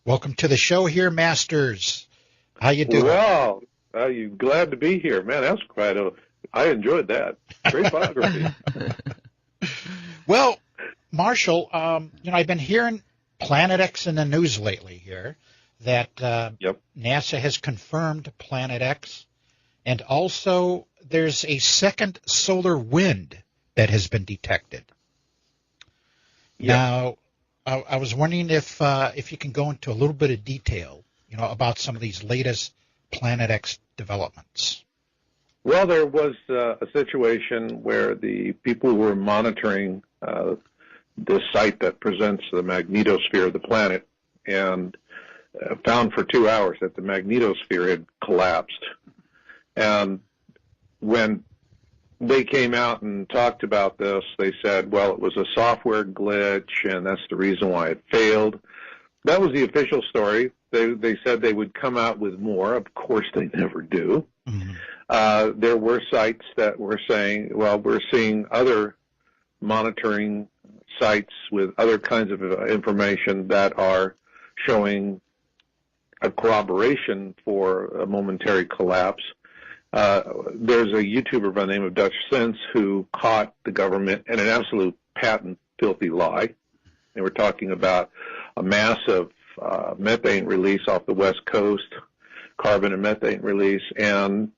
Welcome to the show here, Masters. How you doing? Well, you glad to be here, man. That's quite I enjoyed that. Great biography. Well, Marshall, I've been hearing Planet X in the news lately here that NASA has confirmed Planet X, and also there's a second solar wind that has been detected. Yep. Now, I was wondering if you can go into a little bit of detail, about some of these latest Planet X developments. Well, there was a situation where the people who were monitoring the site that presents the magnetosphere of the planet and found for 2 hours that the magnetosphere had collapsed. And when they came out and talked about this, they said, well, it was a software glitch, and that's the reason why it failed. That was the official story. They said they would come out with more. Of course, they never do. Mm-hmm. There were sites that were saying, well, we're seeing other monitoring sites with other kinds of information that are showing a corroboration for a momentary collapse. There's a YouTuber by the name of Dutch Sense who caught the government in an absolute patent filthy lie. They were talking about a massive methane release off the West Coast, carbon and methane release, and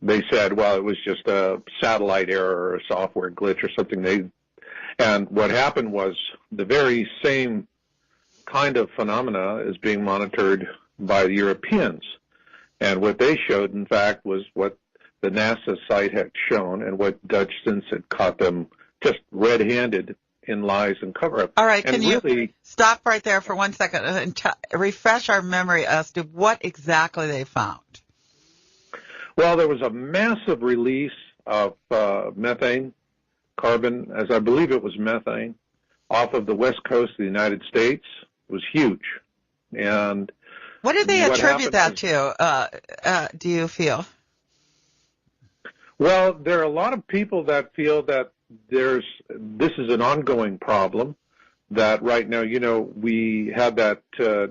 they said, well, it was just a satellite error or a software glitch or something. And what happened was the very same kind of phenomena is being monitored by the Europeans. And what they showed, in fact, was what the NASA site had shown and what Dutch Sense had caught them just red-handed in lies and cover-up. All right, can you stop right there for 1 second and refresh our memory as to what exactly they found? Well, there was a massive release of methane, carbon, as I believe it was methane, off of the west coast of the United States. It was huge. And what do they attribute that to, do you feel? Well, there are a lot of people that feel that this is an ongoing problem, that right now, we have that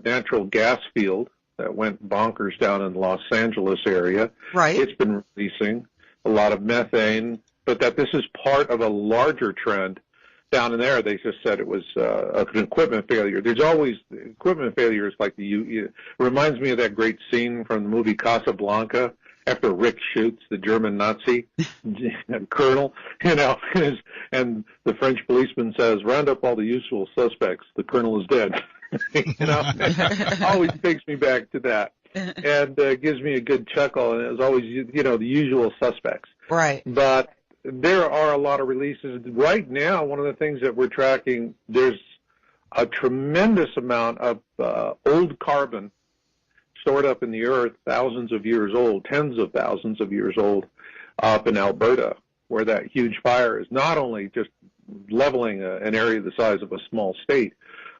natural gas field that went bonkers down in the Los Angeles area. Right. It's been releasing a lot of methane, but that this is part of a larger trend. Down in there, they just said it was an equipment failure. There's always equipment failures like it reminds me of that great scene from the movie Casablanca after Rick shoots the German Nazi colonel, and the French policeman says, round up all the usual suspects. The colonel is dead. Always takes me back to that and gives me a good chuckle, and it's always, the usual suspects. Right. But there are a lot of releases. Right now, one of the things that we're tracking, there's a tremendous amount of old carbon stored up in the earth, thousands of years old, tens of thousands of years old, up in Alberta, where that huge fire is not only just leveling an area the size of a small state,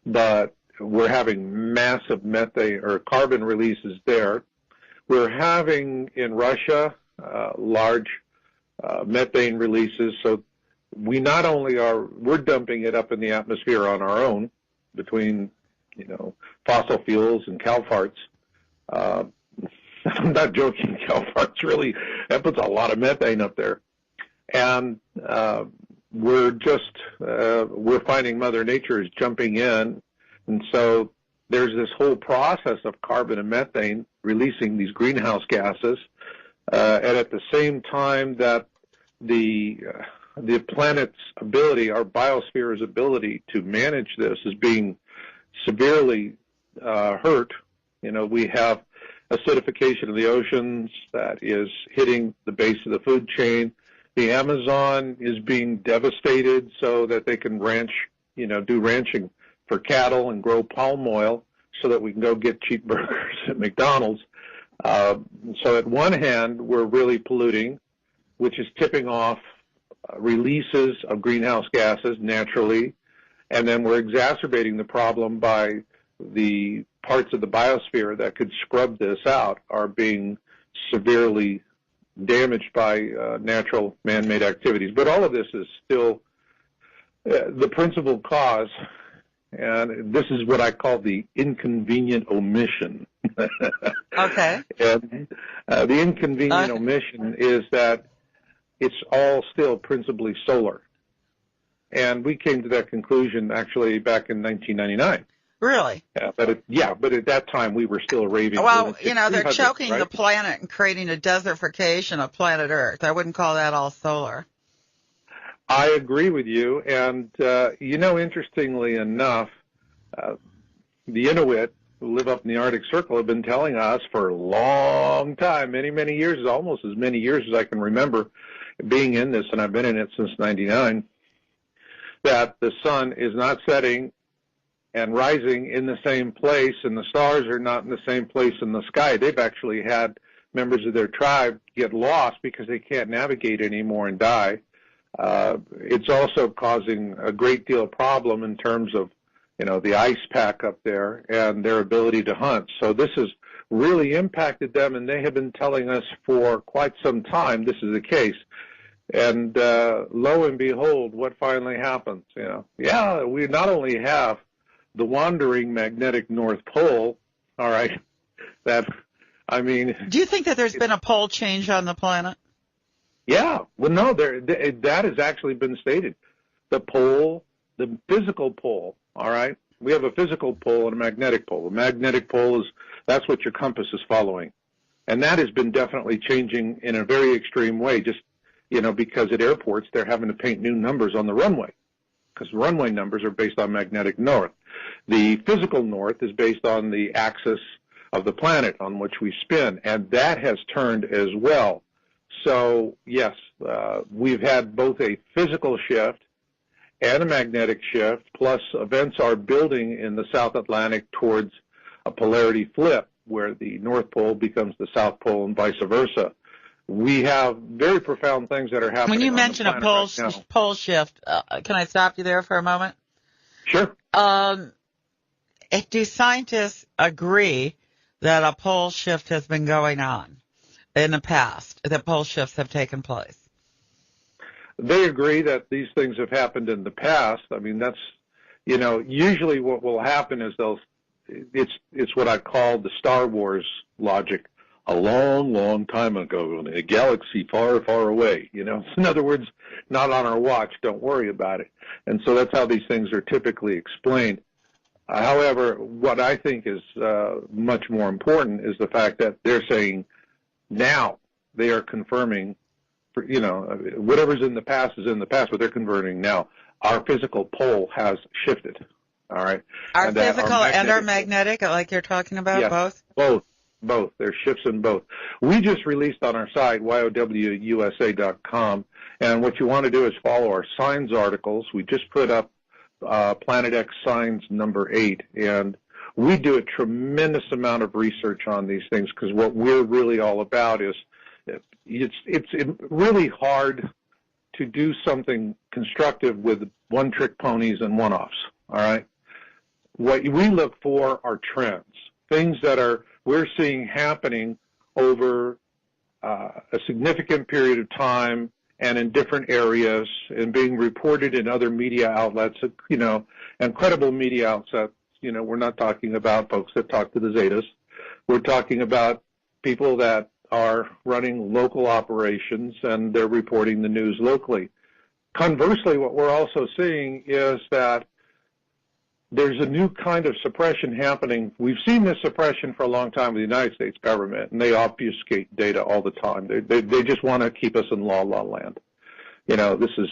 but we're having massive methane or carbon releases there. We're having in Russia large methane releases, so we not only we're dumping it up in the atmosphere on our own between, fossil fuels and cow farts. I'm not joking, cow farts really, that puts a lot of methane up there. And we're finding Mother Nature is jumping in, and so there's this whole process of carbon and methane releasing these greenhouse gases, and at the same time that the planet's ability, our biosphere's ability to manage this is being severely hurt. We have acidification of the oceans that is hitting the base of the food chain. The Amazon is being devastated so that they can ranch, do ranching for cattle and grow palm oil so that we can go get cheap burgers at McDonald's. So at one hand, we're really polluting, which is tipping off releases of greenhouse gases naturally, and then we're exacerbating the problem by the parts of the biosphere that could scrub this out are being severely damaged by natural man-made activities. But all of this is still the principal cause and this is what I call the inconvenient omission. Okay. And the inconvenient omission is that it's all still principally solar. And we came to that conclusion actually back in 1999. Really? But at that time we were still raving. Well, they're choking the planet and creating a desertification of planet Earth. I wouldn't call that all solar. I agree with you. And, interestingly enough, the Inuit who live up in the Arctic Circle have been telling us for a long time, many, many years, almost as many years as I can remember being in this, and I've been in it since 99, that the sun is not setting and rising in the same place, and the stars are not in the same place in the sky. They've actually had members of their tribe get lost because they can't navigate anymore and die. It's also causing a great deal of problem in terms of, the ice pack up there and their ability to hunt. So this has really impacted them, and they have been telling us for quite some time this is the case. And lo and behold, what finally happens? We not only have the wandering magnetic North Pole, all right, do you think that there's been a pole change on the planet? Yeah. Well, no, that has actually been stated. The pole, the physical pole, all right, we have a physical pole and a magnetic pole. The magnetic pole that's what your compass is following. And that has been definitely changing in a very extreme way, just, because at airports they're having to paint new numbers on the runway, because runway numbers are based on magnetic north. The physical north is based on the axis of the planet on which we spin, and that has turned as well. So, yes, we've had both a physical shift and a magnetic shift, plus events are building in the South Atlantic towards a polarity flip, where the North Pole becomes the South Pole and vice versa. We have very profound things that are happening. When you mention a pole shift, can I stop you there for a moment? Sure. Do scientists agree that a pole shift has been going on in the past, that pole shifts have taken place? They agree that these things have happened in the past. That's, usually what will happen is it's what I call the Star Wars logic. A long, long time ago in a galaxy far, far away, In other words, not on our watch, don't worry about it. And so that's how these things are typically explained. However, what I think is much more important is the fact that they're saying now they are confirming, whatever's in the past is in the past, but they're confirming now our physical pole has shifted, all right? Our physical and our magnetic, like you're talking about, yes, both. There's shifts in both. We just released on our site, yowusa.com, and what you want to do is follow our signs articles. We just put up Planet X Signs number 8, and we do a tremendous amount of research on these things, because what we're really all about is it's really hard to do something constructive with one-trick ponies and one-offs, all right? What we look for are trends, things that we're seeing happening over a significant period of time and in different areas and being reported in other media outlets, and credible media outlets. We're not talking about folks that talk to the Zetas. We're talking about people that are running local operations, and they're reporting the news locally. Conversely, what we're also seeing is that there's a new kind of suppression happening. We've seen this suppression for a long time with the United States government, and they obfuscate data all the time. They just want to keep us in la land. This is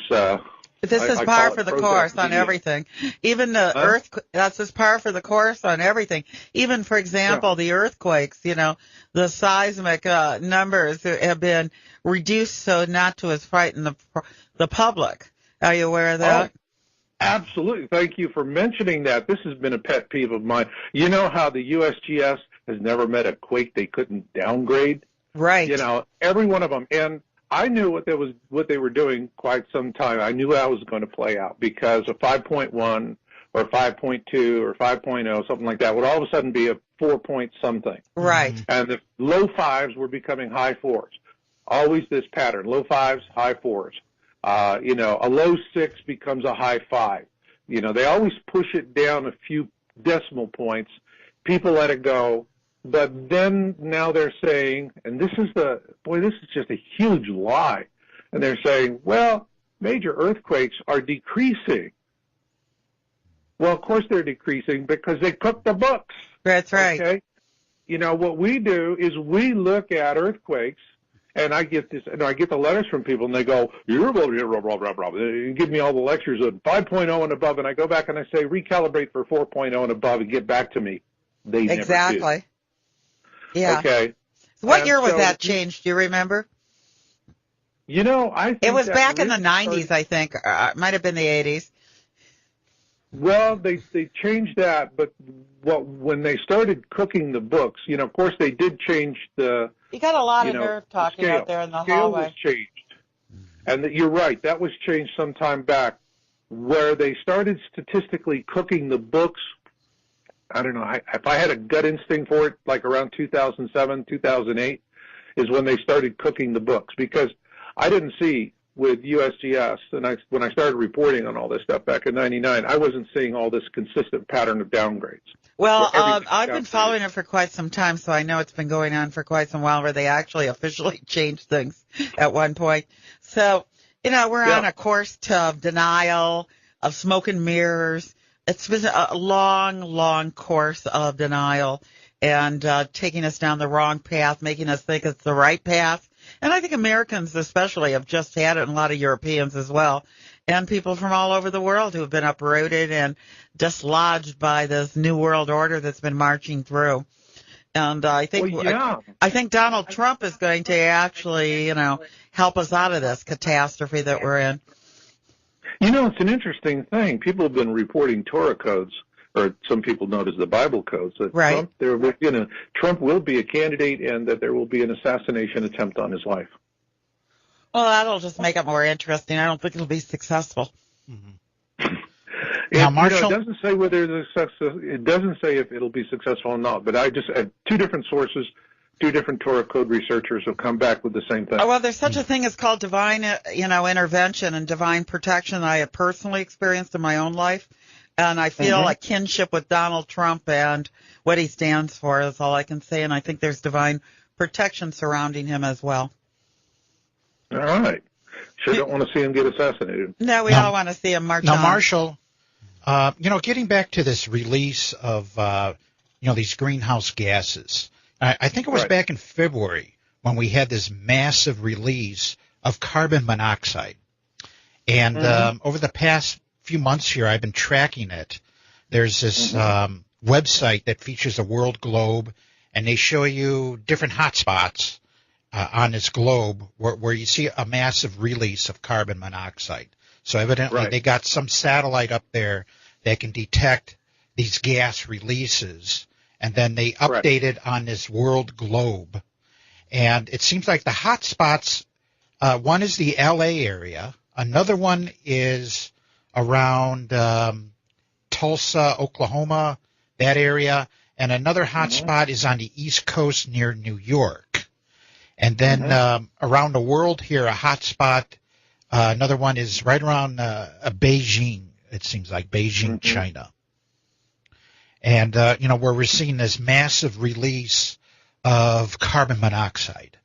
This is par for the course on everything. Even the that's just par for the course on everything. Even, for example, the earthquakes, the seismic numbers have been reduced so not to frighten the public. Are you aware of that? Oh, absolutely. Thank you for mentioning that. This has been a pet peeve of mine. You know how the USGS has never met a quake they couldn't downgrade? Right. Every one of them. And I knew what they were doing quite some time. I knew how it was going to play out, because a 5.1 or 5.2 or 5.0, something like that, would all of a sudden be a 4 something. Right. And the low fives were becoming high fours. Always this pattern: low fives, high fours. A low 6 becomes a high 5. They always push it down a few decimal points. People let it go. But then now they're saying, and this is just a huge lie. And they're saying, well, major earthquakes are decreasing. Well, of course they're decreasing because they cook the books. That's right. Okay? What we do is we look at earthquakes, and I get the letters from people, and they go, you're blah, blah, blah, blah, blah. You give me all the lectures of 5.0 and above, and I go back and I say, recalibrate for 4.0 and above and get back to me. They never Exactly. did. Yeah. Okay. What year was that changed? Do you remember? I think it was that back in the really 90s, I think. It might have been the 80s. Well, they changed that, but when they started cooking the books, of course they did change the. You got a lot of nerve talking out there in the scale hallway. Was changed, and you're right. That was changed some time back, where they started statistically cooking the books. I don't know if I had a gut instinct for it, like around 2007, 2008, is when they started cooking the books, because I didn't see. With USGS, and when I started reporting on all this stuff back in '99, I wasn't seeing all this consistent pattern of downgrades. Well, I've been following it for quite some time, so I know it's been going on for quite some while where they actually officially changed things at one point. So, we're on a course to denial, of smoke and mirrors. It's been a long, long course of denial and taking us down the wrong path, making us think it's the right path. And I think Americans especially have just had it, and a lot of Europeans as well, and people from all over the world who have been uprooted and dislodged by this new world order that's been marching through. And I think I think Donald Trump is going to actually, help us out of this catastrophe that we're in. It's an interesting thing. People have been reporting Torah codes, or some people know it as the Bible codes, that right. Trump will be a candidate and that there will be an assassination attempt on his life. Well, that'll just make it more interesting. I don't think it'll be successful. Mm-hmm. Now, Marshall, it doesn't say whether it doesn't say if it'll be successful or not, but I just had two different sources, two different Torah code researchers have come back with the same thing. Oh, well, there's such a thing as called divine, intervention and divine protection that I have personally experienced in my own life. And I feel a kinship with Donald Trump and what he stands for is all I can say. And I think there's divine protection surrounding him as well. All right. Sure don't want to see him get assassinated. No, we all want to see him march on. Now, Marshall, getting back to this release of, these greenhouse gases, I think it was back in February when we had this massive release of carbon monoxide. And over the past few months here, I've been tracking it. There's this website that features a world globe, and they show you different hotspots on this globe where you see a massive release of carbon monoxide. So evidently they got some satellite up there that can detect these gas releases, and then they update it on this world globe. And it seems like the hotspots, one is the LA area, another one is around Tulsa, Oklahoma, that area, and another hot spot is on the East Coast near New York. And then around the world here, a hot spot, another one is right around Beijing, it seems like, Beijing, China. And, where we're seeing this massive release of carbon monoxide.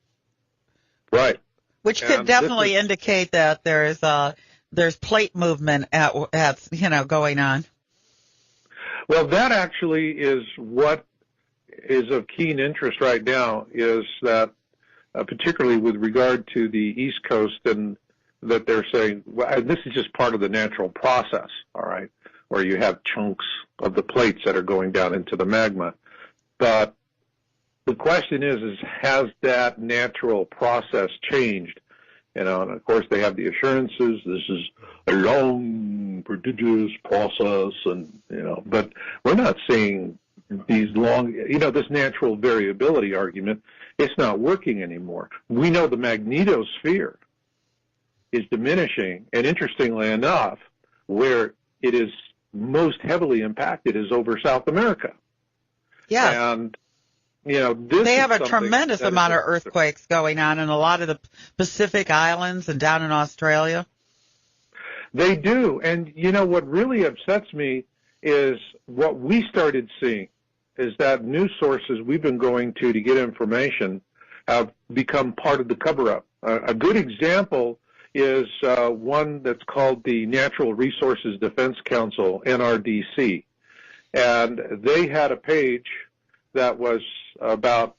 Right. Which could definitely indicate that there's plate movement at going on. Well, that actually is what is of keen interest right now, is that particularly with regard to the East Coast, and that they're saying, and this is just part of the natural process, all right, where you have chunks of the plates that are going down into the magma. But the question is has that natural process changed? And of course they have the assurances this is a long, prodigious process, and but we're not seeing these long, this natural variability argument. It's not working anymore. We know the magnetosphere is diminishing, and interestingly enough, where it is most heavily impacted is over South America. Yeah. And they have a tremendous amount of earthquakes going on in a lot of the Pacific Islands and down in Australia. They do. And, what really upsets me is what we started seeing is that news sources we've been going to get information have become part of the cover-up. A good example is one that's called the Natural Resources Defense Council, NRDC. And they had a page that was about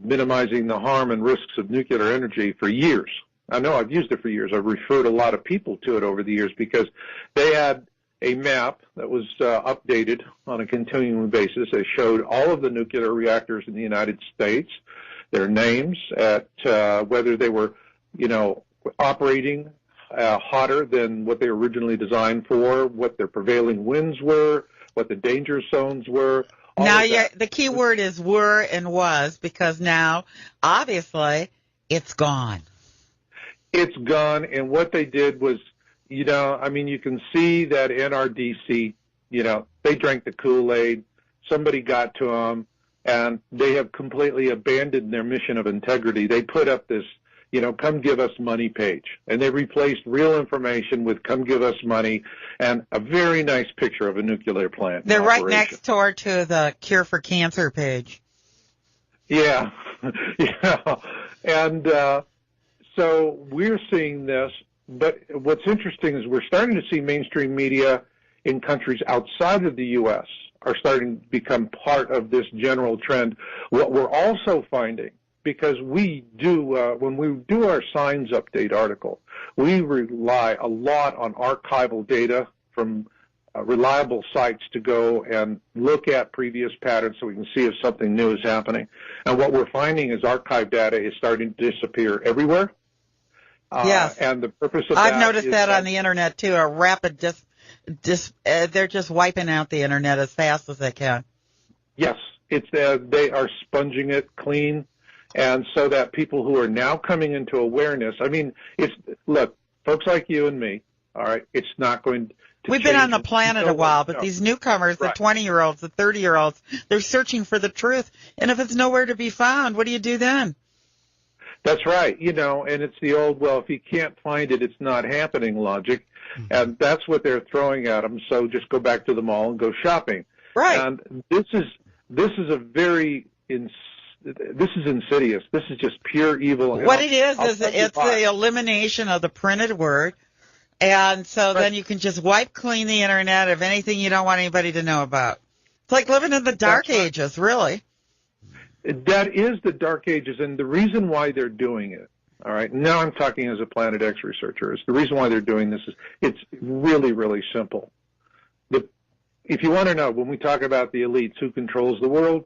minimizing the harm and risks of nuclear energy for years. I know I've used it for years. I've referred a lot of people to it over the years because they had a map that was updated on a continuing basis. They showed all of the nuclear reactors in the United States, their names, at whether they were, operating hotter than what they were originally designed for, what their prevailing winds were, what the danger zones were. Now, the key word is were and was, because now, obviously, it's gone. It's gone, and what they did was, you can see that NRDC, they drank the Kool-Aid, somebody got to them, and they have completely abandoned their mission of integrity. They put up this, come give us money page, and they replaced real information with come give us money and a very nice picture of a nuclear plant. They're right next door to the Cure for Cancer page. Yeah, yeah, and so we're seeing this, but what's interesting is we're starting to see mainstream media in countries outside of the U.S. are starting to become part of this general trend. What we're also finding, because we do, when we do our Signs Update article, we rely a lot on archival data from reliable sites to go and look at previous patterns so we can see if something new is happening. And what we're finding is archive data is starting to disappear everywhere. Yes. And the purpose of I've noticed that on the internet too. A rapid they're just wiping out the internet as fast as they can. Yes, it's they are sponging it clean, and so that people who are now coming into awareness. I mean, look, folks like you and me. All right, it's not going to. We've been on the planet a while, but these newcomers, the 20-year-olds, the 30-year-olds, they're searching for the truth. And if it's nowhere to be found, what do you do then? That's right, and it's the old, well, if you can't find it, it's not happening logic, and that's what they're throwing at them. So just go back to the mall and go shopping. Right. And this is insidious. This is just pure evil. What it is it's the elimination of the printed word, and so then you can just wipe clean the internet of anything you don't want anybody to know about. It's like living in the dark ages, really. That is the dark ages, and the reason why they're doing it, all right, now I'm talking as a Planet X researcher, is the reason why they're doing this is it's really, really simple. If you want to know, when we talk about the elites, who controls the world,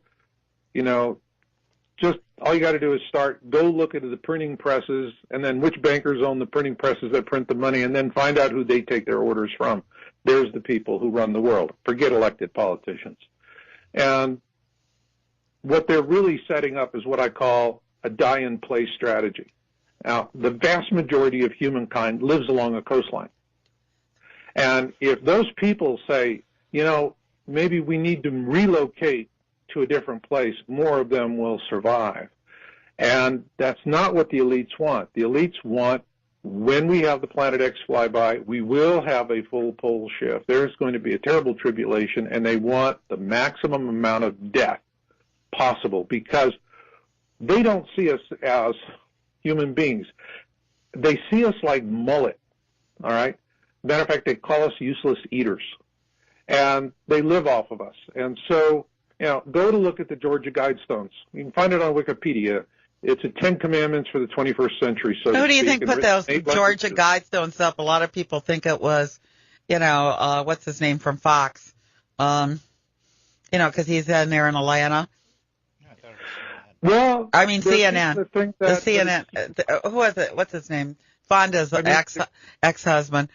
just all you got to do is go look at the printing presses, and then which bankers own the printing presses that print the money, and then find out who they take their orders from. There's the people who run the world. Forget elected politicians. And what they're really setting up is what I call a die-in-place strategy. Now, the vast majority of humankind lives along a coastline. And if those people say, maybe we need to relocate to a different place, more of them will survive. And that's not what the elites want. The elites want, when we have the Planet X flyby, we will have a full pole shift. There's going to be a terrible tribulation, and they want the maximum amount of death possible, because they don't see us as human beings. They see us like mullet, all right? Matter of fact, they call us useless eaters, and they live off of us. And so, go to look at the Georgia Guidestones. You can find it on Wikipedia. It's a 10 Commandments for the 21st century. So who do you think put those Georgia Guidestones up? A lot of people think it was, what's his name from Fox, because he's in there in Atlanta. Well, I mean CNN. The CNN. Who was it? What's his name? Fonda's ex-husband.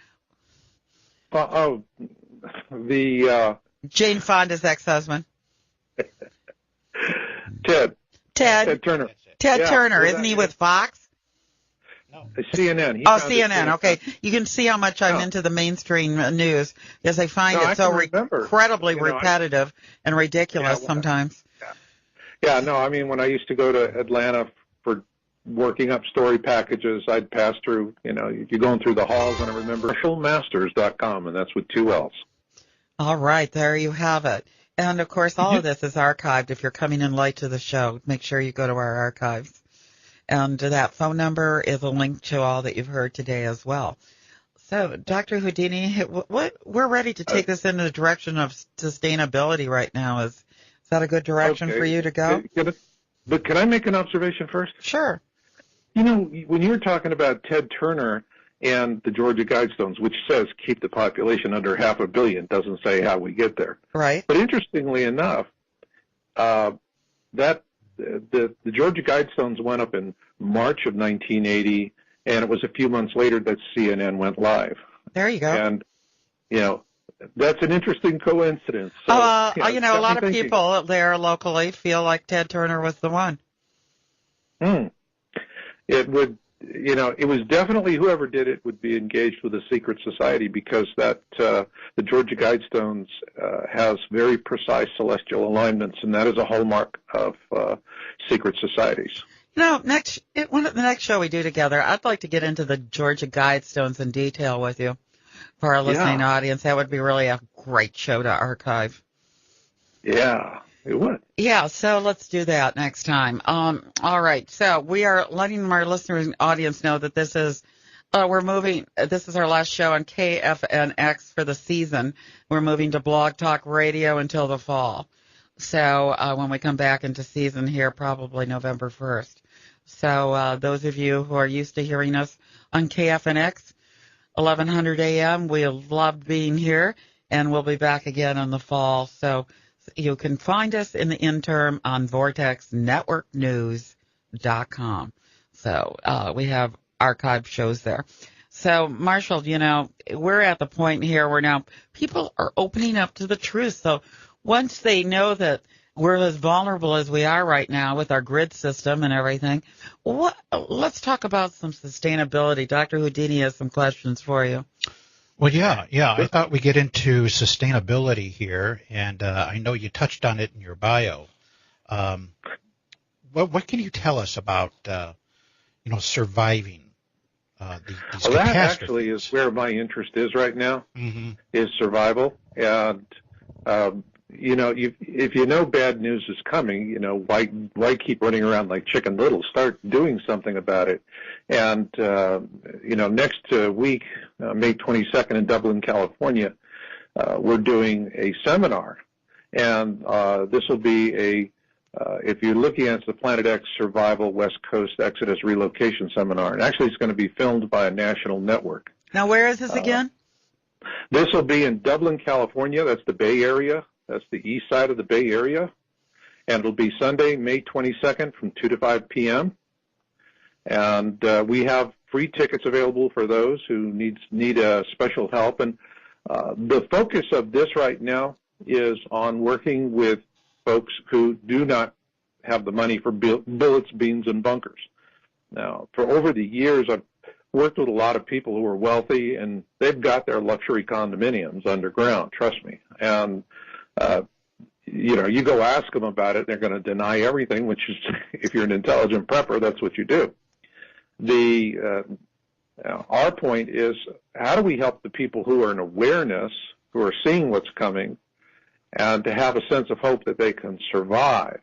Jane Fonda's ex-husband. Ted Turner. Ted Turner, isn't he with Fox? No. CNN. CNN. Okay, you can see how much I'm into the mainstream news, because I find it so incredibly repetitive and ridiculous sometimes. Yeah, no, I mean, when I used to go to Atlanta for working up story packages. I'd pass through, you're going through the halls, and I remember marshallmasters.com, and that's with 2 L's. All right, there you have it. And, of course, all of this is archived. If you're coming in late to the show, make sure you go to our archives. And that phone number is a link to all that you've heard today as well. So, Dr. Houdini, we're ready to take this in the direction of sustainability right now. Is that a good direction for you to go? But can I make an observation first? Sure. When you were talking about Ted Turner and the Georgia Guidestones, which says keep the population under 500 million, doesn't say how we get there. Right. But interestingly enough, that the Georgia Guidestones went up in March of 1980, and it was a few months later that CNN went live. There you go. And, that's an interesting coincidence. So, a lot of people there locally feel like Ted Turner was the one. It would, it was definitely whoever did it would be engaged with a secret society, because that the Georgia Guidestones has very precise celestial alignments, and that is a hallmark of secret societies. The next show we do together, I'd like to get into the Georgia Guidestones in detail with you. For our listening audience, that would be really a great show to archive. Yeah, it would. Yeah, so let's do that next time. All right, so we are letting our listeners audience know that this is this is our last show on KFNX for the season. We're moving to Blog Talk Radio until the fall. So when we come back into season here, probably November 1st. So those of you who are used to hearing us on KFNX, 1100 a.m., we loved being here, and we'll be back again in the fall. So you can find us in the interim on vortexnetworknews.com. So we have archived shows there. So, Marshall, we're at the point here where now people are opening up to the truth. So once they know that we're as vulnerable as we are right now with our grid system and everything, let's talk about some sustainability. Dr. Houdini has some questions for you. Well, yeah. I thought we'd get into sustainability here, and I know you touched on it in your bio. What can you tell us about, surviving these catastrophes? That actually is where my interest is right now, is survival. And if you know bad news is coming, why keep running around like Chicken Little? Start doing something about it. And, next week, May 22nd in Dublin, California, we're doing a seminar. And this will be if you're looking at the Planet X Survival West Coast Exodus Relocation Seminar. And actually it's going to be filmed by a national network. Now, where is this again? This will be in Dublin, California. That's the Bay Area. That's the east side of the Bay Area. And it'll be Sunday, May 22nd from 2 to 5 p.m. And we have free tickets available for those who need special help. And the focus of this right now is on working with folks who do not have the money for billets, beams, and bunkers. Now, for over the years, I've worked with a lot of people who are wealthy, and they've got their luxury condominiums underground, trust me. And you go ask them about it, they're going to deny everything, which is, if you're an intelligent prepper, that's what you do. Our point is, how do we help the people who are in awareness, who are seeing what's coming, and to have a sense of hope that they can survive?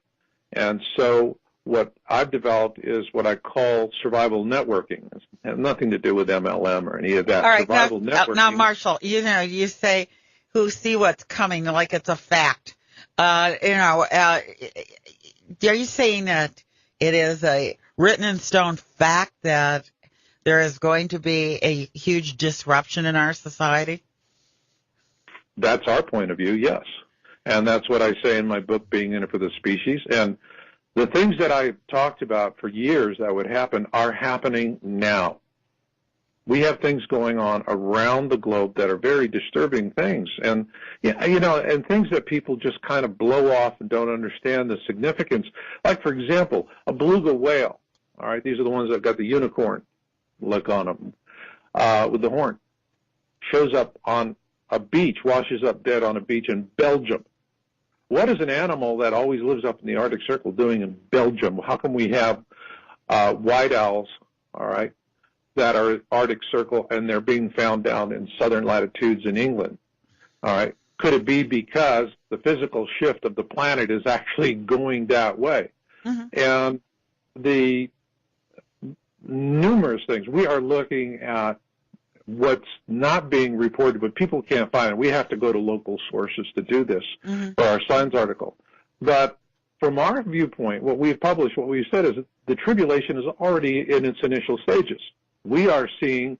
And so what I've developed is what I call survival networking. It has nothing to do with MLM or any of that. All right, survival networking. Now, Marshall, you say who see what's coming like it's a fact. Are you saying that it is a written in stone fact that there is going to be a huge disruption in our society? That's our point of view, yes. And that's what I say in my book, Being in It for the Species. And the things that I talked about for years that would happen are happening now. We have things going on around the globe that are very disturbing things. And, and things that people just kind of blow off and don't understand the significance. Like, for example, a beluga whale. All right, these are the ones that got the unicorn look on them with the horn. Shows up on a beach, washes up dead on a beach in Belgium. What is an animal that always lives up in the Arctic Circle doing in Belgium? How come we have white owls, all right, that are Arctic Circle, and they're being found down in southern latitudes in England, all right. Could it be because the physical shift of the planet is actually going that way? Mm-hmm. And the numerous things, we are looking at what's not being reported, but people can't find it. We have to go to local sources to do this for our Science article. But from our viewpoint, what we've published, what we've said is that the tribulation is already in its initial stages. We are seeing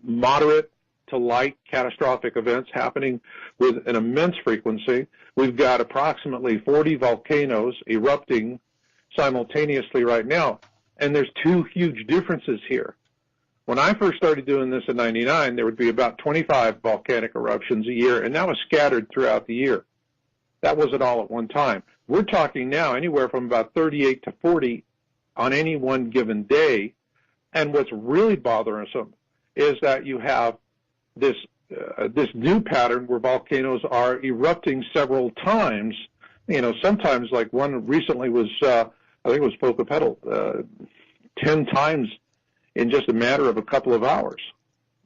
moderate to light catastrophic events happening with an immense frequency. We've got approximately 40 volcanoes erupting simultaneously right now, and there's two huge differences here. When I first started doing this in '99, there would be about 25 volcanic eruptions a year, and that was scattered throughout the year. That wasn't all at one time. We're talking now anywhere from about 38 to 40 on any one given day, and what's really bothersome is that you have this new pattern where volcanoes are erupting several times. You know, sometimes, like one recently was, I think it was Popocatépetl, 10 times in just a matter of a couple of hours.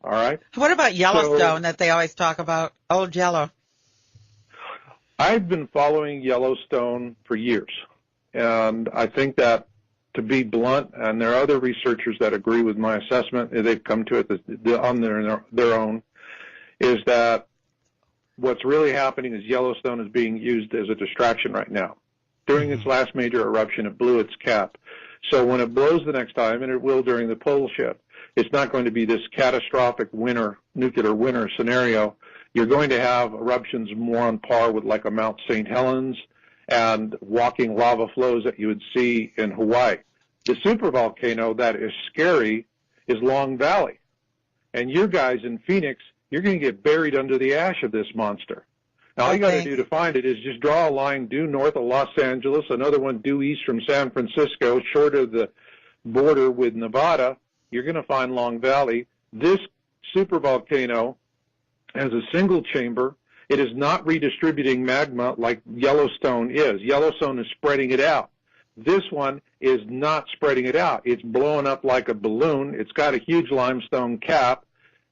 All right? What about Yellowstone that they always talk about? Old Yellow. I've been following Yellowstone for years, and I think that, to be blunt, and there are other researchers that agree with my assessment, they've come to it on their own, is that what's really happening is Yellowstone is being used as a distraction right now. During its last major eruption, it blew its cap. So when it blows the next time, and it will during the pole shift, it's not going to be this catastrophic nuclear winter scenario. You're going to have eruptions more on par with like a Mount St. Helens and walking lava flows that you would see in Hawaii. The supervolcano that is scary is Long Valley. And you guys in Phoenix, you're going to get buried under the ash of this monster. Now, all you got to do to find it is just draw a line due north of Los Angeles, another one due east from San Francisco, short of the border with Nevada. You're going to find Long Valley. This supervolcano has a single chamber. It is not redistributing magma like Yellowstone is. Yellowstone is spreading it out. This one is not spreading it out. It's blowing up like a balloon. It's got a huge limestone cap.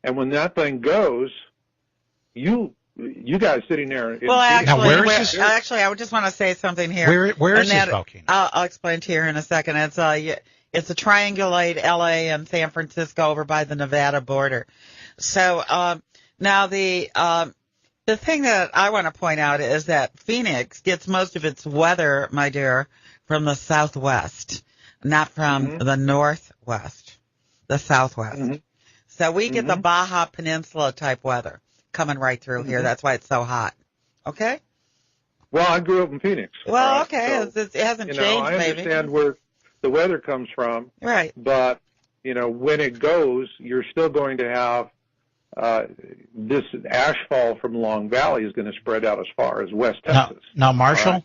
And when that thing goes, you guys sitting there. Well, actually, I would just want to say something here. Where is this volcano? I'll explain to you here in a second. It's a triangulate LA and San Francisco over by the Nevada border. So now the thing that I want to point out is that Phoenix gets most of its weather, my dear, from the southwest, not from the northwest, the southwest. So we get the Baja Peninsula type weather coming right through here. That's why it's so hot. Okay? Well, I grew up in Phoenix. Well, okay. So, it hasn't changed, I understand where the weather comes from. Right. But, when it goes, you're still going to have this ashfall from Long Valley is going to spread out as far as West Texas. Now Marshall? Right.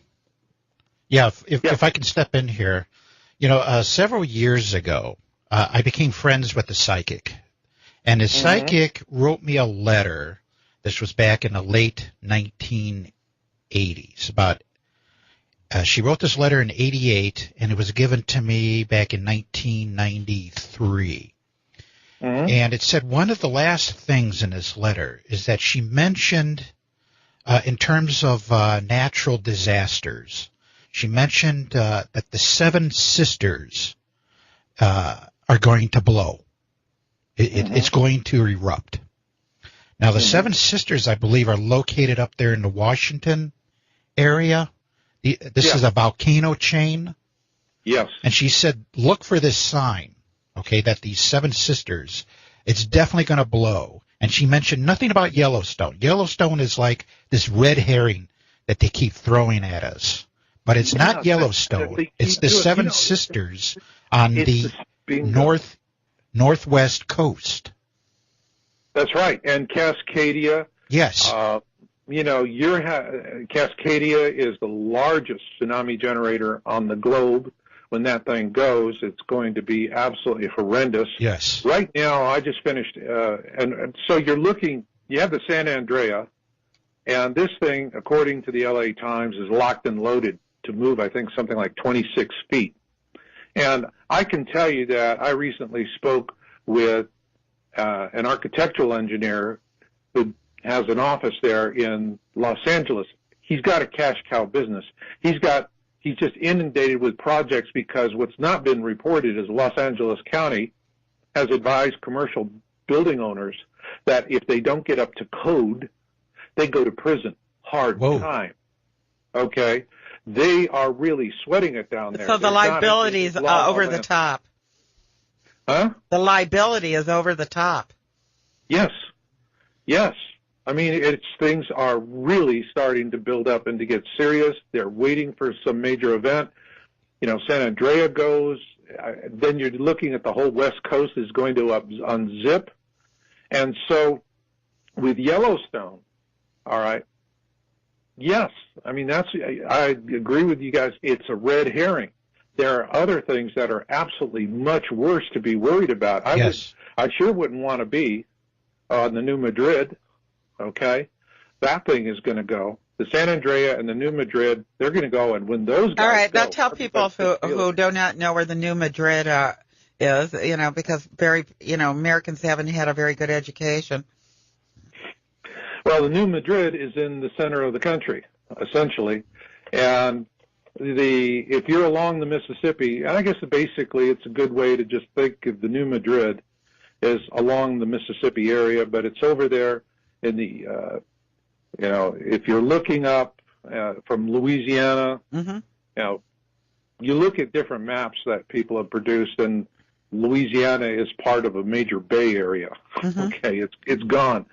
Yeah, if I can step in here. Several years ago, I became friends with a psychic. And the psychic wrote me a letter. This was back in the late 1980s. She wrote this letter in 88, and it was given to me back in 1993. And it said one of the last things in this letter is that she mentioned, in terms of natural disasters, she mentioned that the Seven Sisters are going to blow. It's going to erupt. Now, the Seven Sisters, I believe, are located up there in the Washington area. This is a volcano chain. Yes. And she said, look for this sign, okay, that these Seven Sisters, it's definitely going to blow. And she mentioned nothing about Yellowstone. Yellowstone is like this red herring that they keep throwing at us. But it's not Yellowstone. It's the Seven Sisters on the northwest coast. That's right. And Cascadia. Yes. Cascadia is the largest tsunami generator on the globe. When that thing goes, it's going to be absolutely horrendous. Yes. Right now, I just finished, and so you have the San Andrea, and this thing, according to the LA Times, is locked and loaded to move, I think, something like 26 feet. And I can tell you that I recently spoke with an architectural engineer who has an office there in Los Angeles. He's got a cash cow business. He's just inundated with projects because what's not been reported is Los Angeles County has advised commercial building owners that if they don't get up to code, they go to prison. Hard time. Okay? They are really sweating it down there. So the liability is over the top. Huh? The liability is over the top. Yes. Yes. I mean, things are really starting to build up and to get serious. They're waiting for some major event. You know, San Andreas goes. Then you're looking at the whole West Coast is going to unzip. And so with Yellowstone, all right, yes, I mean, I agree with you guys. It's a red herring. There are other things that are absolutely much worse to be worried about. I sure wouldn't want to be on the New Madrid, okay? That thing is going to go. The San Andreas and the New Madrid, they're going to go, and when those guys all right, go, now tell people who do not know where the New Madrid is, you know, because Americans haven't had a very good education. Well, the New Madrid is in the center of the country, essentially, and if you're along the Mississippi, and I guess basically it's a good way to just think of the New Madrid is along the Mississippi area, but it's over there in the, if you're looking up from Louisiana, you look at different maps that people have produced, and Louisiana is part of a major bay area. Okay, it's gone.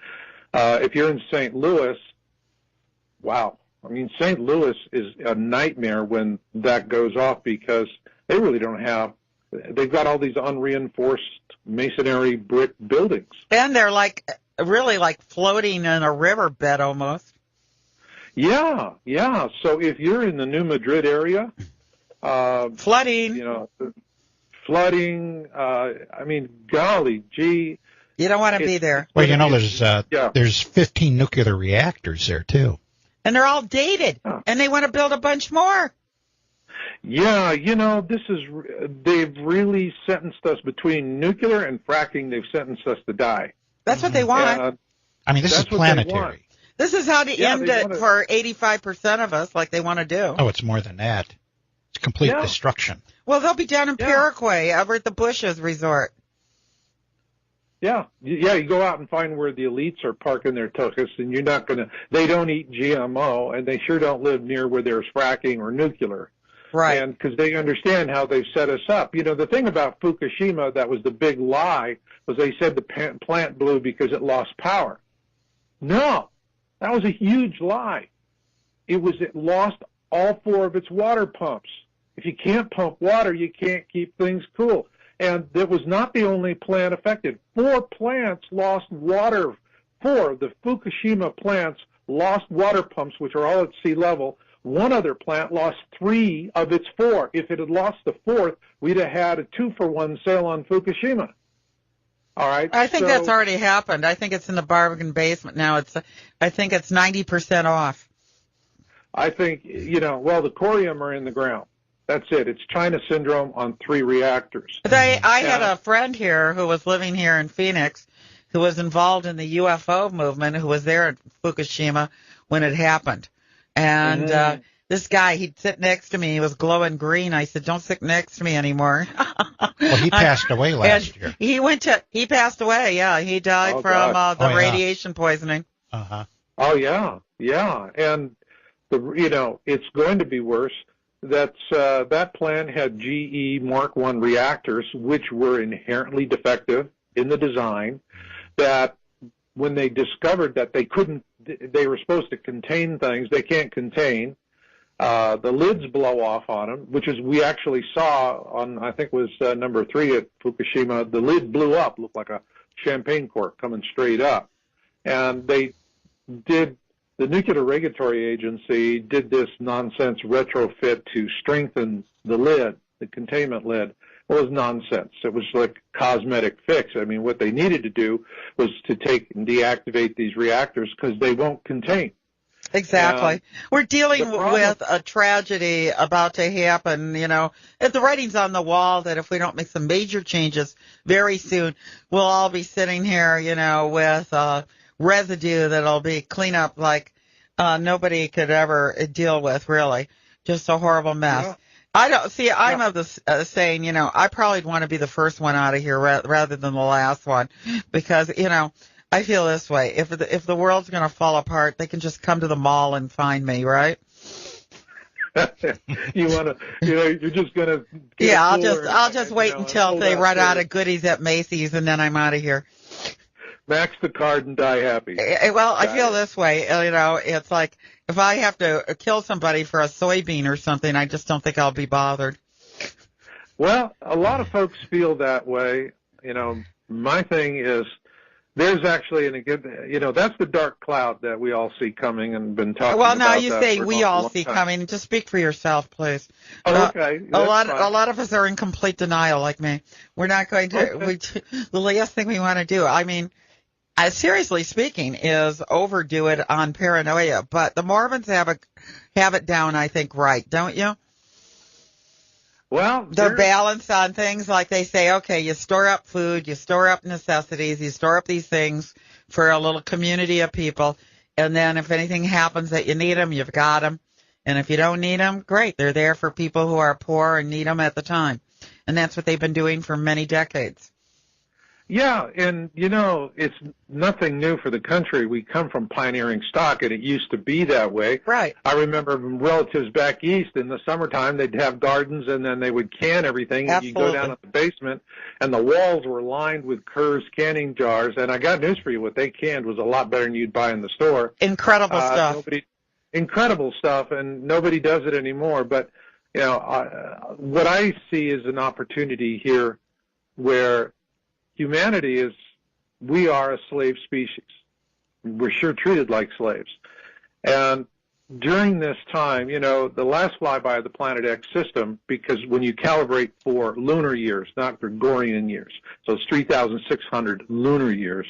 If you're in St. Louis, wow. I mean, St. Louis is a nightmare when that goes off because they really don't have, they've got all these unreinforced masonry brick buildings. And they're really like floating in a riverbed almost. Yeah, yeah. So if you're in the New Madrid area, flooding. Flooding, I mean, golly gee. You don't want to be there. Well, there's 15 nuclear reactors there, too. And they're all dated, and they want to build a bunch more. Yeah, they've really sentenced us between nuclear and fracking. They've sentenced us to die. That's what they want. This is planetary. This is how to end it for 85% of us, like they want to do. Oh, it's more than that. It's complete destruction. Well, they'll be down in Paraguay, over at the Bushes Resort. Yeah, you go out and find where the elites are parking their tuchus, and they don't eat GMO, and they sure don't live near where there's fracking or nuclear. Right. And because they understand how they've set us up. You know, the thing about Fukushima that was the big lie was they said the plant blew because it lost power. No, that was a huge lie. It lost all 4 of its water pumps. If you can't pump water, you can't keep things cool. And that was not the only plant affected. 4 plants lost water. 4 of the Fukushima plants lost water pumps, which are all at sea level. 1 other plant lost 3 of its 4. If it had lost the 4th, we'd have had a 2-for-1 sale on Fukushima. All right. I think that's already happened. I think it's in the bargain basement now. I think it's 90% off. I think, the corium are in the ground. That's it. It's China syndrome on 3 reactors. I had a friend here who was living here in Phoenix who was involved in the UFO movement, who was there at Fukushima when it happened. And this guy, he'd sit next to me. He was glowing green. I said, don't sit next to me anymore. Well, he passed away last year. He passed away, yeah. He died from the radiation poisoning. Uh-huh. Oh, yeah, yeah. And, it's going to be worse. That plant had GE Mark I reactors, which were inherently defective in the design, that when they discovered that they were supposed to contain things they can't contain, the lids blow off on them, which is we actually saw on, I think it was number 3 at Fukushima. The lid blew up, looked like a champagne cork coming straight up. And the Nuclear Regulatory Agency did this nonsense retrofit to strengthen the lid, the containment lid. Well, it was nonsense. It was like a cosmetic fix. I mean, what they needed to do was to take and deactivate these reactors because they won't contain. Exactly. We're dealing with a tragedy about to happen, If the writing's on the wall that if we don't make some major changes very soon, we'll all be sitting here, with residue that'll be cleanup like nobody could ever deal with, really. Just a horrible mess. Yeah. I'm of the saying, I probably want to be the first one out of here rather than the last one because, I feel this way. If the world's going to fall apart, they can just come to the mall and find me, right? You're just going to. Yeah, I'll just wait until they run out of goodies at Macy's and then I'm out of here. Max the card and die happy. Well, I feel this way. It's like if I have to kill somebody for a soybean or something, I just don't think I'll be bothered. Well, a lot of folks feel that way. My thing is there's actually, that's the dark cloud that we all see coming and been talking about. Well, now you say we all see coming. Just speak for yourself, please. Oh, okay. A lot of us are in complete denial, like me. We're not going to. Okay. The last thing we want to do. I mean. Seriously speaking, is overdo it on paranoia, but the Mormons have it down, I think, right, don't you? Well, they're balanced on things like they say, okay, you store up food, you store up necessities, you store up these things for a little community of people, and then if anything happens that you need them, you've got them, and if you don't need them, great, they're there for people who are poor and need them at the time, and that's what they've been doing for many decades. Yeah, and, it's nothing new for the country. We come from pioneering stock, and it used to be that way. Right. I remember relatives back east in the summertime, they'd have gardens, and then they would can everything. Absolutely. You go down to the basement, and the walls were lined with Kerr's canning jars. And I got news for you. What they canned was a lot better than you'd buy in the store. Incredible stuff. Incredible stuff, and nobody does it anymore. But, what I see is an opportunity here where humanity we are a slave species. We're sure treated like slaves. And during this time, the last flyby of the Planet X system, because when you calibrate for lunar years, not Gregorian years, so it's 3,600 lunar years.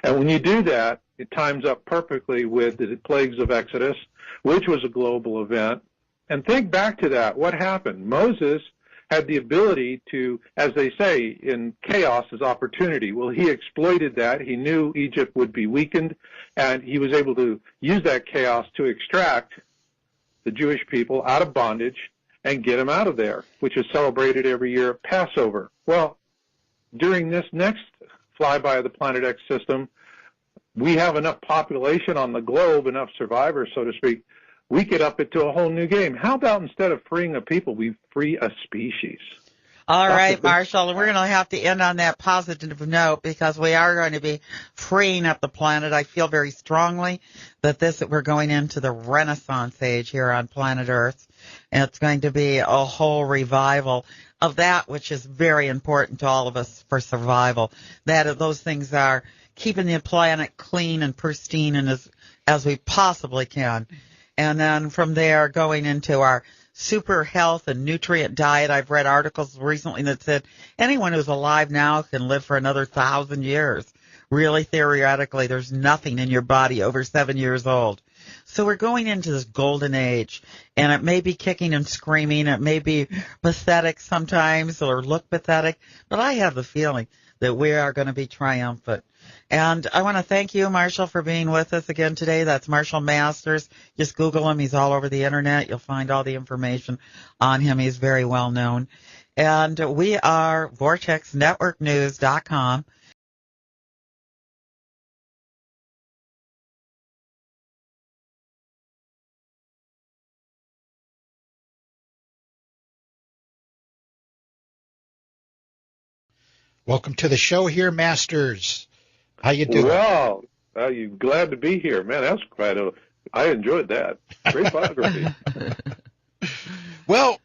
And when you do that, it times up perfectly with the plagues of Exodus, which was a global event. And think back to that. What happened? Moses had the ability to, as they say, in chaos is opportunity. Well, he exploited that. He knew Egypt would be weakened, and he was able to use that chaos to extract the Jewish people out of bondage and get them out of there, which is celebrated every year at Passover. Well, during this next flyby of the Planet X system, we have enough population on the globe, enough survivors, so to speak, we get up into a whole new game. How about instead of freeing a people, we free a species? All right, Marshall, we're going to have to end on that positive note because we are going to be freeing up the planet. I feel very strongly that we're going into the Renaissance age here on planet Earth, and it's going to be a whole revival of that which is very important to all of us for survival. Those things are keeping the planet clean and pristine and as we possibly can. And then from there, going into our super health and nutrient diet. I've read articles recently that said anyone who's alive now can live for another 1,000 years. Really, theoretically, there's nothing in your body over 7 years old. So we're going into this golden age, and it may be kicking and screaming. It may be pathetic sometimes or look pathetic, but I have the feeling that we are going to be triumphant. And I want to thank you, Marshall, for being with us again today. That's Marshall Masters. Just Google him. He's all over the Internet. You'll find all the information on him. He's very well known. And we are VortexNetworkNews.com. Welcome to the show here, Masters. How you doing? Well, you glad to be here, man. That was I enjoyed that. Great biography. Well,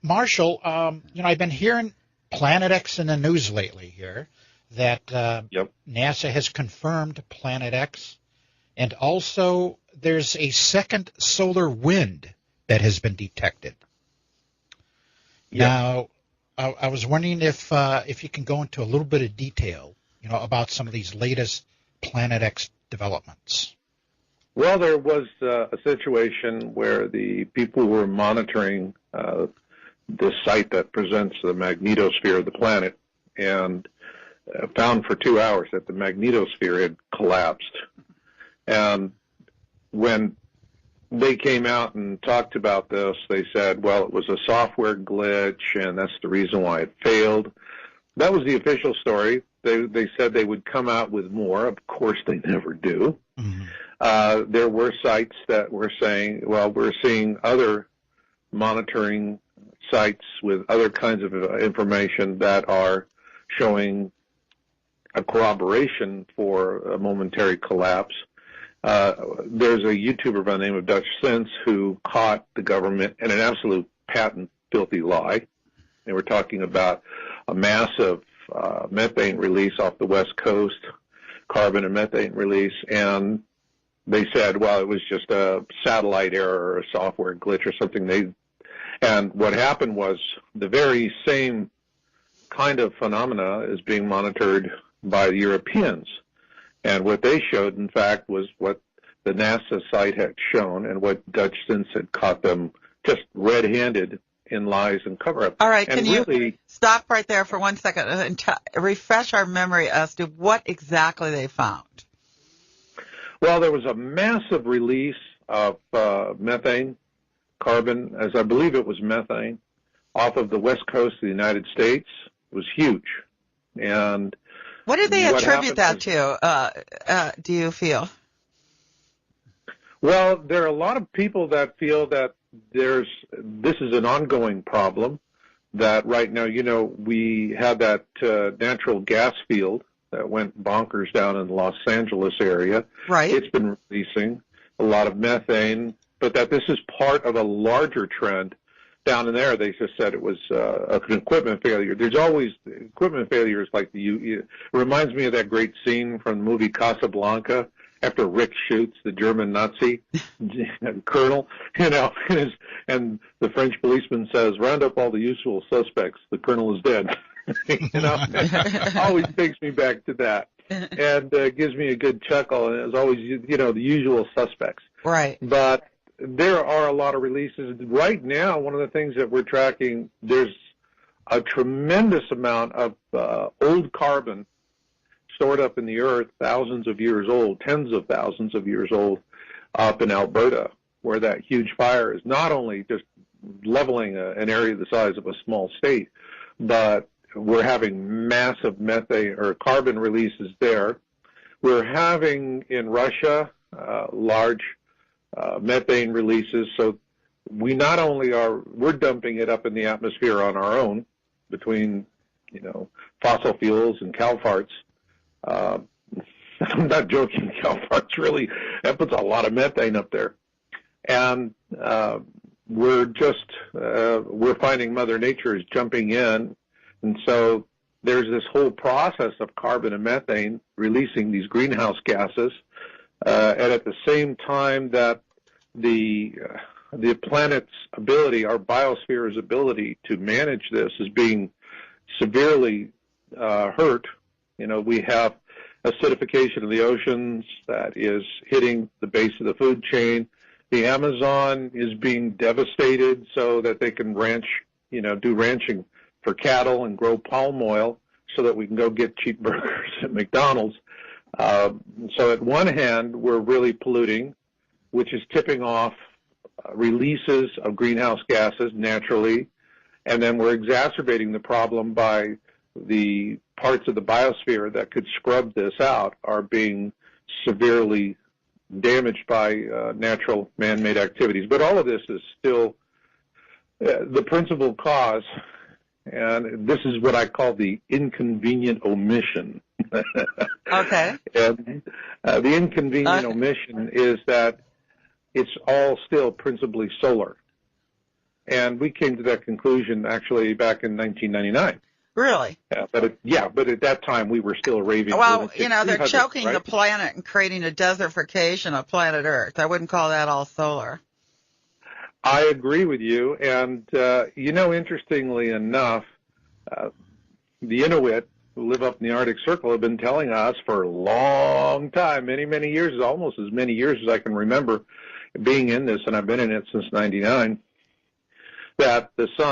Marshall, I've been hearing Planet X in the news lately here that NASA has confirmed Planet X, and also there's a second solar wind that has been detected. Yep. Now, I was wondering if you can go into a little bit of detail, about some of these latest Planet X developments. Well, there was a situation where the people were monitoring this site that presents the magnetosphere of the planet, and found for 2 hours that the magnetosphere had collapsed. And when they came out and talked about this, they said, well, it was a software glitch, and that's the reason why it failed. That was the official story. They said they would come out with more. Of course, they never do. Mm-hmm. There were sites that were saying, well, we're seeing other monitoring sites with other kinds of information that are showing a corroboration for a momentary collapse. There's a YouTuber by the name of Dutch Sense who caught the government in an absolute patent filthy lie. They were talking about a massive methane release off the West Coast, carbon and methane release, and they said, well, it was just a satellite error or a software glitch or something. And what happened was the very same kind of phenomena is being monitored by the Europeans. And what they showed, in fact, was what the NASA site had shown and what Dutch Sense had caught them just red-handed in lies and cover-up. All right, and can you stop right there for 1 second and refresh our memory as to what exactly they found? Well, there was a massive release of methane, carbon, as I believe it was methane, off of the west coast of the United States. It was huge. And what did they attribute that to, do you feel? Well, there are a lot of people that feel that this is an ongoing problem, that right now, we have that natural gas field that went bonkers down in the Los Angeles area. Right. It's been releasing a lot of methane, but that this is part of a larger trend. Down in there, they just said it was an equipment failure. There's always equipment failures like it reminds me of that great scene from the movie Casablanca after Rick shoots the German Nazi colonel, and the French policeman says, round up all the usual suspects. The colonel is dead. Always takes me back to that. And gives me a good chuckle, and it's always, the usual suspects. Right. But there are a lot of releases. Right now, one of the things that we're tracking, there's a tremendous amount of old carbon stored up in the earth, thousands of years old, tens of thousands of years old, up in Alberta, where that huge fire is not only just leveling an area the size of a small state, but we're having massive methane or carbon releases there. We're having in Russia large methane releases, so we not only we're dumping it up in the atmosphere on our own between, fossil fuels and cow farts. I'm not joking, cow farts really, that puts a lot of methane up there. And we're finding Mother Nature is jumping in, and so there's this whole process of carbon and methane releasing these greenhouse gases. And at the same time that the planet's ability, our biosphere's ability to manage this is being severely hurt. We have acidification of the oceans that is hitting the base of the food chain. The Amazon is being devastated so that they can ranch, do ranching for cattle and grow palm oil so that we can go get cheap burgers at McDonald's. So at one hand, we're really polluting, which is tipping off releases of greenhouse gases naturally, and then we're exacerbating the problem by the parts of the biosphere that could scrub this out are being severely damaged by natural man-made activities. But all of this is still the principal cause, and this is what I call the inconvenient omission. Okay. And the inconvenient omission is that it's all still principally solar. And we came to that conclusion actually back in 1999. Really? But at that time we were still raving. Well, they're choking the planet and creating a desertification of planet Earth. I wouldn't call that all solar. I agree with you. And, interestingly enough, the Inuit who live up in the Arctic Circle have been telling us for a long time, many, many years, almost as many years as I can remember being in this, and I've been in it since '99, that the sun